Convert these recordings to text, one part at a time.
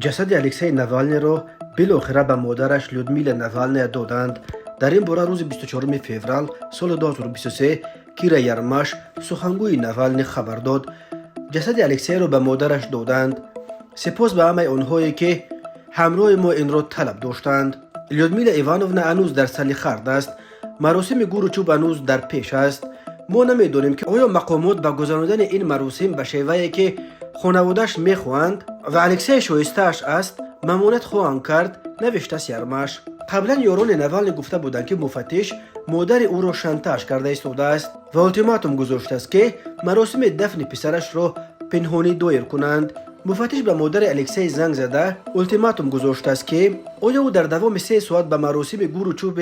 جسد الکسی ناوالنی را بالاخره به مادرش لودمیلا ناوالنی دادند. در این باره روز 24 فوریه سال 2023 کیرا یارماش سخنگوی ناوالنی خبر داد جسد الکسی را به مادرش دادند. سپاس به همه آنهایی که همراه ما این را طلب داشتند. لودمیلا ایوانونا هنوز در سال خرد است. مراسم گور و چوب هنوز در پیش است. ما نمیدانیم که آیا مقامات به گذراندن این مراسم به شیوهی که خانواده‌اش میخواهند و الکسی شایسته‌اش است ممانعت خواهند کرد، نوشته است یارماش. قبلا یاران ناوالنی گفته بودند که مفتش مادر او را شانتاژ کرده ایستاده است و التیماتوم گذاشته است که مراسم دفن پسرش را پنهانی دایر کنند. مفتش به مادر الکسی زنگ زده التیماتوم گذاشته است که آیا او در دوام 3 ساعت به مراسم گور و چوب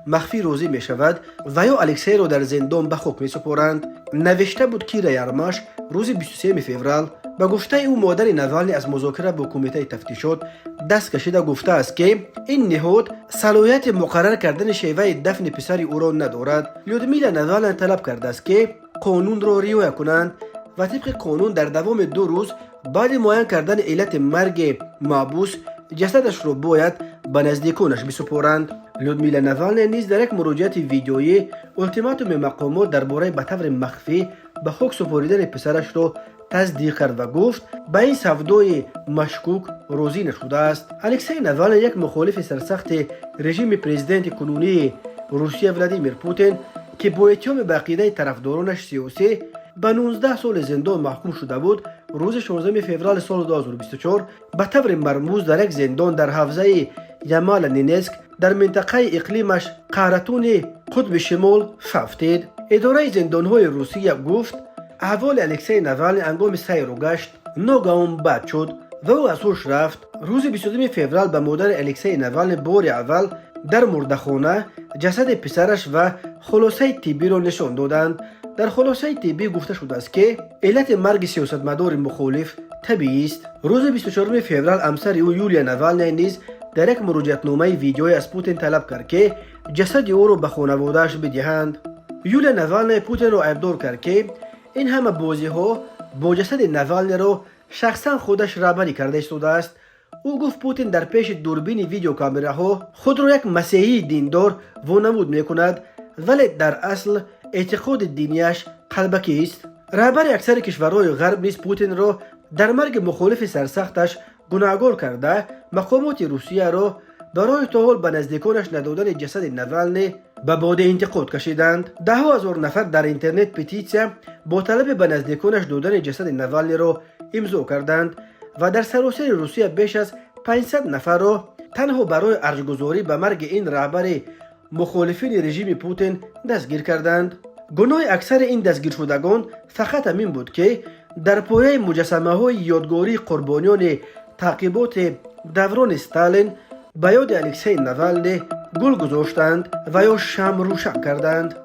مخفی راضی می شود و یا الکسی را در زندان به خاک می سپارند. نوشته بود کیرا یارماش روز 23 فوریه. به گفته او مادر ناوالنی از مذاکره با کمیته تفتیشات دست کشیده گفته است که این نهاد صلاحیت مقرر کردن شیوه دفن پسر او را ندارد. لودمیلا ناوالنی طلب کرده است که قانون را رعایت کنند و طبق قانون در دوام 2 روز بعد معاین کردن علت مرگ محبوس جسدش را باید به نزدیکانش بسپارند. لودمیلا ناوالنی نیز در یک مراجعه ویدیویی التیماتوم مقامات درباره به طور مخفی به خاک سپاریدن پسرش را تصدیق کرد و گفت به این سودای مشکوک راضی نشده است. الکسی ناوالنی یک مخالف سرسخت رژیم پرزیدنت کنونی روسیه ولادیمیر پوتین که با اتهام به عقیده طرفدارانش سیاسی به 19 سال زندان محکوم شده بود، روز 16 فوریه سال 2024 به طور مرموز در یک زندان در حوزه یامال نینسک در منطقه اقلیمش قراتون قطب شمال افتید. اداره زندانهای روسیه گفت احوال الکسی ناوالنی هنگام سیر و گشت ناگهان بد شد و او از هوش رفت. روز 22 فوریه به مادر الکسی ناوالنی بار اول در مردخانه جسد پسرش و خلاصه طبی را نشان دادند. در خلاصه طبی گفته شده است که علت مرگ سیاستمدار مخالف طبیعی است. روز 24 فوریه همسر او یولیا ناوالنی نیز در یک مراجعتنامه ویدیویی از پوتین طلب کرد که جسد او را به خانواده‌اش بدهند. یولیا ناوالنی پوتین را عیبدار کرد که این همه بازی ها با جسد ناوالنی را شخصا خودش رهبری کرده ایستاده است. او گفت پوتین در پیش دوربین ویدیو کامراها خود را یک مسیحی دیندار وانمود می کند ولی در اصل اعتقاد دینیش قلبکی است. رهبر اکثر کشورهای غرب نیز پوتین را در مرگ مخالف سرسختش گناهکار کرده مقامات روسیه را برای تا حال به نزدیکانش ندادن جسد ناوالنی به باد انتقاد کشیدند. 10,000 نفر در اینترنت پتیسیه با طلب به نزدیکانش دادن جسد ناوالنی را امضا کردند و در سراسر روسیه بیش از 500 نفر را تنها برای ارجگذاری به مرگ این رهبر مخالفین رژیم پوتین دستگیر کردند. گناه اکثر این دستگیر شدگان فقط همین بود که در پایه مجسمه های یادگاری قربانیان تعقیبات دوران استالین به یاد الکسی ناوالنی گل گذاشتند و یا شمع روشن کردند.